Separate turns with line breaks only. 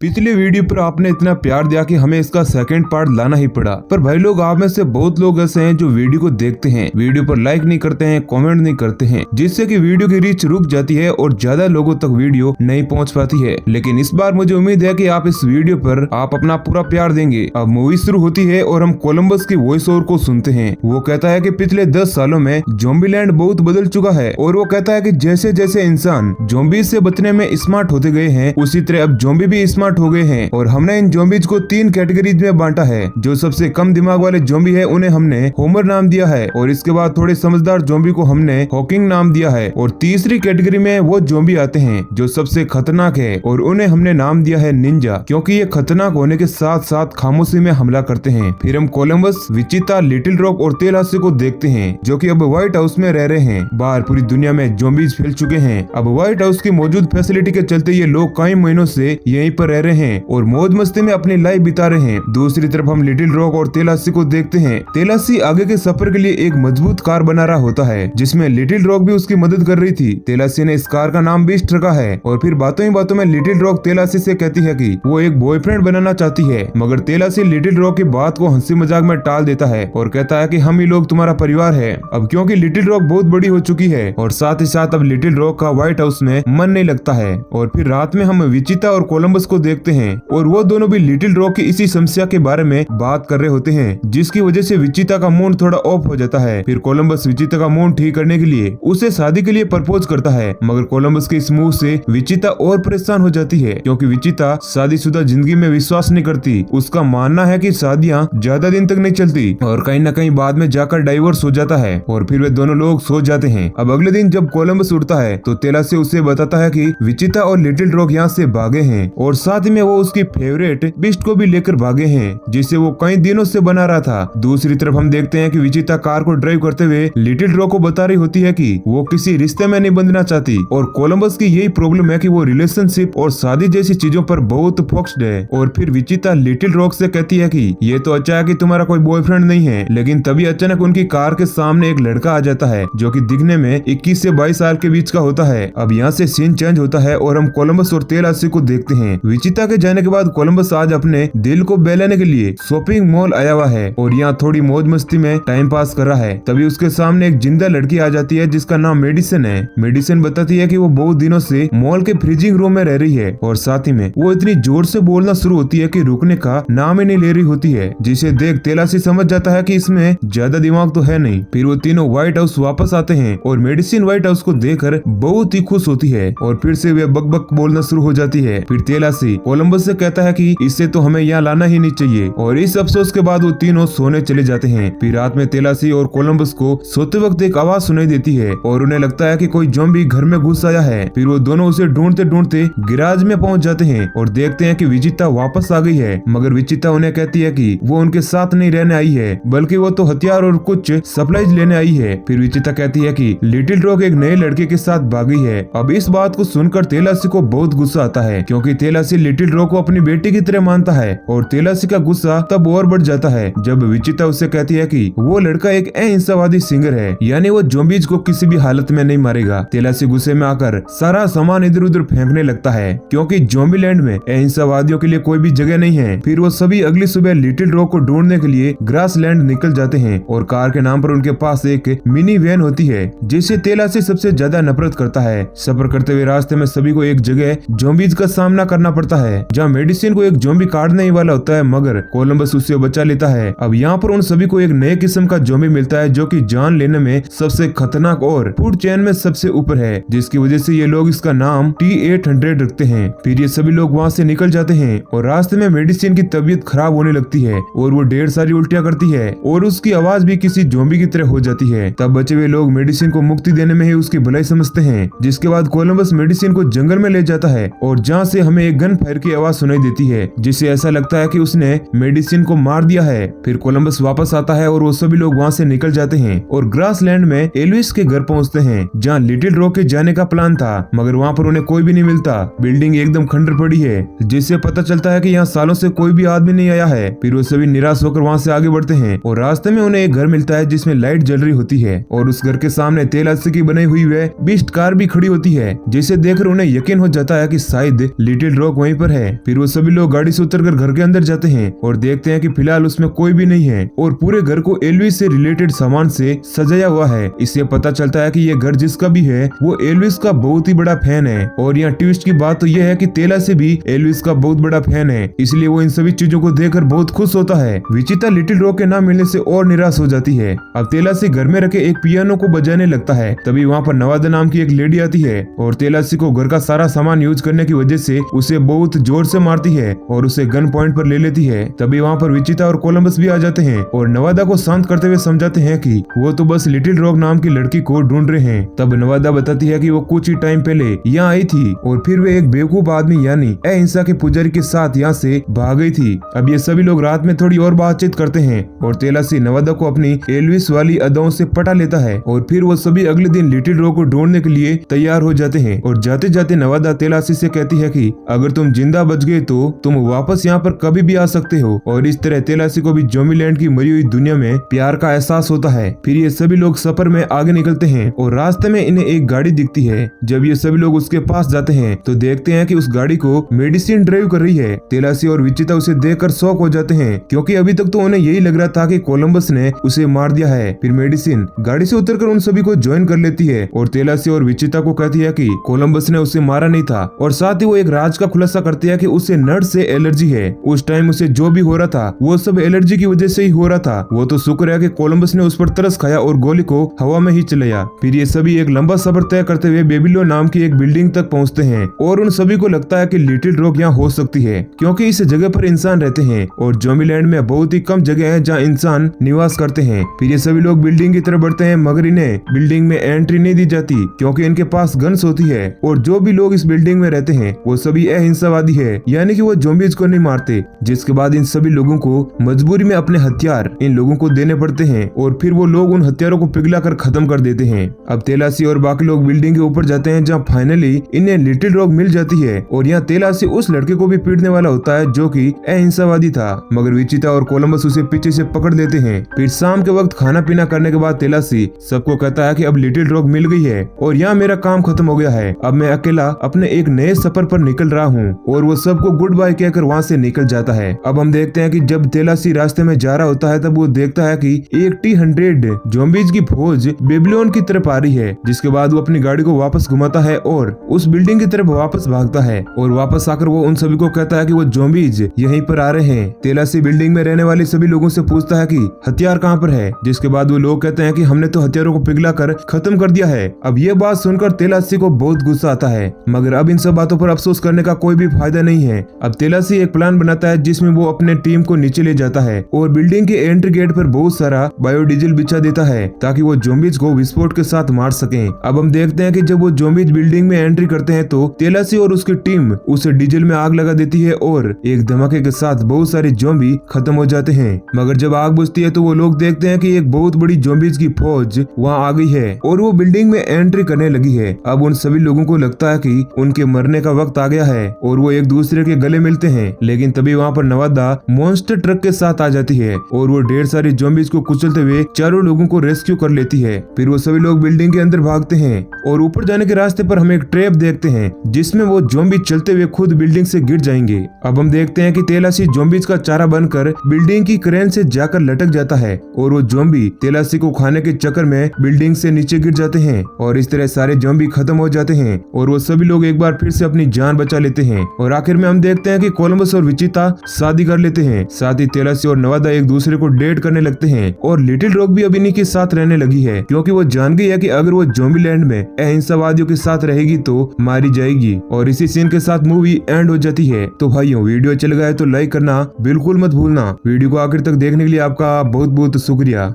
पिछले वीडियो पर आपने इतना प्यार दिया कि हमें इसका सेकंड पार्ट लाना ही पड़ा। पर भाई लोग, आप में से बहुत लोग ऐसे हैं जो वीडियो को देखते हैं, वीडियो पर लाइक नहीं करते हैं, कमेंट नहीं करते हैं, जिससे कि वीडियो की रीच रुक जाती है और ज्यादा लोगों तक वीडियो नहीं पहुंच पाती है। लेकिन इस बार मुझे उम्मीद है कि आप इस वीडियो पर आप अपना पूरा प्यार देंगे। अब मूवी शुरू होती है और हम कोलंबस की वॉइस ओवर को सुनते हैं। वो कहता है कि पिछले 10 सालों में ज़ॉम्बीलैंड बहुत बदल चुका है और वो कहता है कि जैसे जैसे इंसान ज़ॉम्बीज से बचने में स्मार्ट होते गए हैं, उसी तरह अब ज़ॉम्बी भी स्मार्ट हो गए हैं। और हमने इन ज़ॉम्बीज को 3 कैटेगरीज में बांटा है। जो सबसे कम दिमाग वाले ज़ॉम्बी है उन्हें हमने होमर नाम दिया है, और इसके बाद थोड़े समझदार ज़ॉम्बी को हमने हॉकिंग नाम दिया है, और तीसरी कैटेगरी में वो ज़ॉम्बी आते हैं जो सबसे खतरनाक है और उन्हें हमने नाम दिया है निंजा, क्योंकि ये खतरनाक होने के साथ साथ खामोशी में हमला करते हैं। फिर हम कोलंबस, विचिता, लिटिल रॉक और तेलासी को देखते हैं, जो कि अब व्हाइट हाउस में रह रहे हैं। बाहर पूरी दुनिया में ज़ॉम्बीज फैल चुके हैं। अब व्हाइट हाउस की मौजूद फैसिलिटी के चलते ये लोग कई महीनों से यहीं पर रह रहे हैं और मौज मस्ती में अपनी लाइफ बिता रहे हैं। दूसरी तरफ हम लिटिल रॉक और तेलासी को देखते हैं। तेलासी आगे के सफर के लिए एक मजबूत कार बना रहा होता है, जिसमें लिटिल रॉक भी उसकी मदद कर रही थी। तेलासी ने इस कार का नाम बीस्ट रखा है, और फिर बातों ही बातों में लिटिल रॉक तेलासी से कहती है कि वो एक बॉयफ्रेंड बनाना चाहती है, मगर तेलासी लिटिल रॉक की बात को हंसी मजाक में टाल देता है और कहता है कि हम ही लोग तुम्हारा परिवार है। अब क्योंकि लिटिल रॉक बहुत बड़ी हो चुकी है और साथ ही साथ अब लिटिल रॉक का व्हाइट हाउस में मन नहीं लगता है। और फिर रात में हम विचिता और कोलंबस को देखते हैं, और वो दोनों भी लिटिल रॉक की इसी समस्या के बारे में बात कर रहे होते हैं, जिसकी वजह से विचिता का मूड थोड़ा ऑफ हो जाता है। फिर कोलंबस विचिता का मूड ठीक करने के लिए उसे शादी के लिए प्रपोज करता है, मगर कोलंबस के इस मूव से विचिता और परेशान हो जाती है, क्योंकि विचिता शादीशुदा जिंदगी में विश्वास नहीं करती। उसका मानना है कि शादियां ज्यादा दिन तक नहीं चलती और कहीं न कहीं बाद में जाकर डाइवोर्स हो जाता है। और फिर वे दोनों लोग सो जाते हैं। अब अगले दिन जब कोलंबस उठता है तो तेलासी उसे बताता है कि विचिता और लिटिल रॉक यहाँ से भागे हैं, और साथ ही में वो उसकी फेवरेट बिस्ट को भी लेकर भागे हैं, जिसे वो कई दिनों से बना रहा था। दूसरी तरफ हम देखते हैं कि विचिता कार को ड्राइव करते हुए लिटिल रॉक को बता रही होती है कि वो किसी रिश्ते में नहीं बंधना चाहती, और कोलंबस की यही प्रॉब्लम है कि वो रिलेशनशिप और शादी जैसी चीजों पर बहुत फोकस्ड है। और फिर विचिता लिटिल रॉक से कहती है कि ये तो अच्छा है कि तुम्हारा कोई बॉयफ्रेंड नहीं है, लेकिन तभी अचानक उनकी कार के सामने एक लड़का आ जाता है, जो कि दिखने में 21 से 22 साल के बीच का होता है। अब यहाँ से सीन चेंज होता है और हम कोलंबस और तेलासी को देखते हैं। विचिता के जाने के बाद कोलंबस आज अपने दिल को बहलाने के लिए शॉपिंग मॉल आया हुआ है और यहाँ थोड़ी मौज मस्ती में टाइम पास कर रहा है। तभी उसके सामने एक जिंदा लड़की आ जाती है, जिसका नाम मेडिसिन है। मेडिसिन बताती है कि वो बहुत दिनों से मॉल के फ्रीजिंग रूम में रह रही है, और साथ ही में वो इतनी जोर से बोलना शुरू होती है कि रुकने का नाम ही नहीं ले रही होती है, जिसे देख तेलासी समझ जाता है कि इसमें ज्यादा दिमाग तो है नहीं। फिर वो तीनों व्हाइट हाउस वापस आते हैं और मेडिसिन व्हाइट हाउस को देखकर बहुत ही खुश होती है और फिर से वे बक बोलना शुरू हो जाती है। फिर तेलासी कोलंबस से कहता है कि इससे तो हमें यहाँ लाना ही नहीं चाहिए, और इस अफसोस के बाद वो तीनों सोने चले जाते हैं। फिर रात में तेलासी और कोलंबस को सोते वक्त एक आवाज सुनाई देती है और उन्हें लगता है कि कोई ज़ॉम्बी घर में घुस आया है। फिर वो दोनों उसे ढूंढते ढूंढते गिराज में पहुंच जाते हैं और देखते हैं कि विचिता वापस आ गई है, मगर विचिता उन्हें कहती है कि वो उनके साथ नहीं रहने आई है, बल्कि वो तो हथियार और कुछ सप्लाईज लेने आई है। फिर विचिता कहती है कि लिटिल रॉक एक नए लड़के के साथ भागी है। अब इस बात को सुनकर तेलासी को बहुत गुस्सा आता है, क्योंकि तेलासी लिटिल रॉक को अपनी बेटी की तरह मानता है, और तेलासी का गुस्सा तब और बढ़ जाता है जब विचिता उससे कहती है कि वो लड़का एक अहिंसावादी सिंगर है, यानी वो ज़ॉम्बीज को किसी भी हालत में नहीं मारेगा। तेलासी गुस्से में आकर सारा सामान इधर उधर फेंकने लगता है, क्योंकि ज़ॉम्बीलैंड में अहिंसावादियों के लिए कोई भी जगह नहीं है। फिर वो सभी अगली सुबह लिटिल रॉक को ढूंढने के लिए ग्रासलैंड निकल जाते हैं, और कार के नाम पर उनके पास एक मिनी वैन होती है, जिससे तेलासी सबसे ज्यादा नफरत करता है। सफर करते हुए रास्ते में सभी को एक जगह ज़ॉम्बीज का सामना करना पड़ता है, जहाँ मेडिसिन को एक ज़ॉम्बी काटने ही वाला होता है, मगर कोलंबस उससे बचा लेता है। अब यहाँ पर उन सभी को एक नए किस्म का ज़ॉम्बी मिलता है, जो कि जान लेने में सबसे खतरनाक और फूड चेन में सबसे ऊपर है, जिसकी वजह से ये लोग इसका नाम T-800 रखते हैं। फिर ये सभी लोग वहाँ से निकल जाते हैं और रास्ते में मेडिसिन की तबीयत खराब होने लगती है और वो ढेर सारी उल्टियाँ करती है और उसकी आवाज भी किसी ज़ॉम्बी की तरह हो जाती है। तब बचे हुए लोग मेडिसिन को मुक्ति देने में ही उसकी भलाई समझते हैं, जिसके बाद कोलंबस मेडिसिन को जंगल में ले जाता है और जहाँ से हमें एक गन फायर की आवाज सुनाई देती है, जिससे ऐसा लगता है कि उसने मेडिसिन को मार दिया है। फिर कोलंबस वापस आता है और वो सभी लोग वहाँ से निकल जाते हैं और ग्रासलैंड में एल्विस के घर पहुँचते हैं, जहाँ लिटिल रॉक के जाने का प्लान था, मगर वहाँ पर उन्हें कोई भी नहीं मिलता। बिल्डिंग एकदम खंडर पड़ी है, जिससे पता चलता है कि यहाँ सालों से कोई भी आदमी नहीं आया है। फिर वो सभी निराश होकर वहाँ से आगे बढ़ते हैं और रास्ते में उन्हें एक घर मिलता है जिसमें लाइट जल रही होती है, और उस घर के सामने तेलासी की बनाई हुई वह बीस्ट कार भी खड़ी होती है, जिसे देखकर उन्हें यकीन हो जाता है कि शायद लिटिल रॉक वहीं पर है। फिर वो सभी लोग गाड़ी से उतरकर घर के अंदर जाते हैं और देखते हैं कि फिलहाल उसमें कोई भी नहीं है और पूरे घर को एल्विस से रिलेटेड सामान से सजाया हुआ है। इससे पता चलता है कि ये घर जिसका भी है वो एल्विस का बहुत ही बड़ा फैन है। और यहाँ ट्विस्ट की बात तो यह है कि तेलासी भी एल्विस का बहुत बड़ा फैन है, इसलिए वो इन सभी चीजों को देखकर बहुत खुश होता है। विचिता लिटिल रॉक के ना मिलने से और निराश हो जाती है। अब तेलासी घर में रखे एक पियानो को बजाने लगता है। तभी वहाँ पर नवादा नाम की एक लेडी आती है और तेलासी को घर का सारा सामान यूज करने की वजह से उसे बहुत जोर से मारती है और उसे गन पॉइंट पर ले लेती है। तभी वहाँ पर विचिता और कोलंबस भी आ जाते हैं और नवादा को शांत करते हुए समझाते हैं कि वो तो बस लिटिल रॉक नाम की लड़की को ढूंढ रहे हैं। तब नवादा बताती है कि वो कुछ ही टाइम पहले यहाँ आई थी और फिर वे एक बेवकूफ आदमी यानी अहिंसा के पुजारी के साथ यहाँ से भाग गई थी। अब ये सभी लोग रात में थोड़ी और बातचीत करते हैं और तेलासी नवादा को अपनी एल्विस वाली अदाओं से पटा लेता है और फिर वो सभी अगले दिन लिटिल रॉक को ढूंढने के लिए तैयार हो जाते हैं। और जाते जाते नवादा तेलासी से कहती है कि अगर तुम जिंदा बच गए तो तुम वापस यहाँ पर कभी भी आ सकते हो। और इस तरह तेलासी को भी ज़ोंबीलैंड की मरी हुई दुनिया में प्यार का एहसास होता है। फिर ये सभी लोग सफर में आगे निकलते हैं और रास्ते में इन्हें एक गाड़ी दिखती है। जब ये सभी लोग उसके पास जाते हैं तो देखते हैं कि उस गाड़ी को मेडिसिन ड्राइव कर रही है। तेलासी और विचिता उसे देखकर शॉक हो जाते हैं क्योंकि अभी तक तो उन्हें यही लग रहा था कि कोलंबस ने उसे मार दिया है। फिर मेडिसिन गाड़ी से उतरकर उन सभी को ज्वाइन कर लेती है और तेलासी और विचिता को कहती है कि कोलंबस ने उसे मारा नहीं था। और साथ ही वो एक राज का खुलासा करती है कि उसे नट से एलर्जी है। उस टाइम उसे जो भी हो रहा था वो सब एलर्जी की वजह से ही हो रहा था। वो तो शुक्र है कि कोलंबस ने उस पर तरस खाया और गोली को हवा में ही चलाया। फिर ये सभी एक लंबा सफर तय करते हुए बेबीलोन नाम की एक बिल्डिंग तक पहुंचते हैं और उन सभी को लगता है कि लिटिल रॉक यहाँ हो सकती है क्योंकि इस जगह पर इंसान रहते हैं और ज़ोंबीलैंड में बहुत ही कम जगह है जहाँ इंसान निवास करते हैं। फिर ये सभी लोग बिल्डिंग की तरफ बढ़ते हैं मगर इन्हें बिल्डिंग में एंट्री नहीं दी जाती क्योंकि इनके पास गन्स होती है और जो भी लोग इस बिल्डिंग में रहते हैं वो सभी अहिंसावादी है यानी कि वो ज़ोंबीज को नहीं मारते। जिसके बाद इन सभी लोगों को मजबूरी में अपने हथियार इन लोगों को देने पड़ते हैं और फिर वो लोग उन हथियारों को पिघला कर खत्म कर देते हैं। अब तेलासी और बाकी लोग बिल्डिंग के ऊपर जाते हैं जहाँ फाइनली इन्हें लिटिल रॉक मिल जाती है और यहाँ तेलासी उस लड़के को भी पीटने वाला होता है जो कि अहिंसावादी था मगर विचिता और कोलंबस उसे पीछे से पकड़ लेते हैं। फिर शाम के वक्त खाना पीना करने के बाद तेलासी सबको कहता है कि अब लिटिल रॉक मिल गई है और यहाँ मेरा काम खत्म हो गया है। अब मैं अकेला अपने एक नए सफर पर निकल रहा हूँ और वो सबको गुड बाय कहकर वहाँ से निकल जाता है। अब हम देखते हैं कि जब तेलासी रास्ते में जा रहा होता है तब वो देखता है कि एक T-100 ज़ोंबीज की फौज बेबीलोन की तरफ आ रही है। जिसके बाद वो अपनी गाड़ी को वापस घुमाता है और उस बिल्डिंग की तरफ वापस भागता है और वापस आकर वो उन सभी को कहता है कि वो ज़ोंबीज यहीं पर आ रहे हैं। तेलासी बिल्डिंग में रहने वाले सभी लोगों से पूछता है कि हथियार कहाँ पर है। जिसके बाद वो लोग कहते हैं कि हमने तो हथियारों को पिघला कर खत्म कर दिया है। अब ये बात सुनकर तेलासी को बहुत गुस्सा आता है मगर अब इन सब बातों पर अफसोस करने का कोई भी फायदा नहीं है। अब तेलासी एक प्लान बनाता है जिसमें वो अपने टीम को नीचे ले जाता है और बिल्डिंग के एंट्री गेट पर बहुत सारा बायोडीजल बिछा देता है ताकि वो ज़ोंबीज को विस्फोट के साथ मार सकें। अब हम देखते हैं कि जब वो ज़ोंबीज बिल्डिंग में एंट्री करते हैं तो तेलासी और उसकी टीम उसे डीजल में आग लगा देती है और एक धमाके के साथ बहुत सारे ज़ोंबी खत्म हो जाते हैं। मगर जब आग बुझती है तो वो लोग देखते हैं कि एक बहुत बड़ी ज़ोंबीज की फौज वहाँ आ गई है और वो बिल्डिंग में एंट्री करने लगी है। अब उन सभी लोगों को लगता है कि उनके मरने का वक्त आ गया है और वो एक दूसरे के गले मिलते हैं। लेकिन तभी वहाँ पर नवादा मॉन्स्टर ट्रक के साथ आ जाती है और वो ढेर सारी ज़ोंबीज को कुचलते हुए चारों लोगों को रेस्क्यू कर लेती है। फिर वो सभी लोग बिल्डिंग के अंदर भागते हैं और ऊपर जाने के रास्ते पर हम एक ट्रैप देखते हैं जिसमें वो ज़ोंबी चलते हुए खुद बिल्डिंग से गिर जाएंगे। अब हम देखते हैं कि तेलासी ज़ोंबीज का चारा बनकर बिल्डिंग की क्रेन से जाकर लटक जाता है और वो ज़ोंबी तेलासी को खाने के चक्कर में बिल्डिंग से नीचे गिर जाते हैं और इस तरह सारे ज़ोंबी खत्म हो जाते हैं और वो सभी लोग एक बार फिर से अपनी जान बचा लेते हैं। और आखिर में हम देखते हैं कि कोलंबस और विचिता शादी कर लेते हैं। साथ ही तेलासी और नवादा एक दूसरे को डेट करने लगते हैं और लिटिल रॉक भी अब इन्हीं के साथ रहने लगी है क्योंकि वो जान गई है कि अगर वो ज़ोंबीलैंड में अहिंसावादियों के साथ रहेगी तो मारी जाएगी। और इसी सीन के साथ मूवी एंड हो जाती है। तो भाइयों वीडियो अच्छा लगा है तो लाइक करना बिल्कुल मत भूलना। वीडियो को आखिर तक देखने के लिए आपका बहुत बहुत शुक्रिया।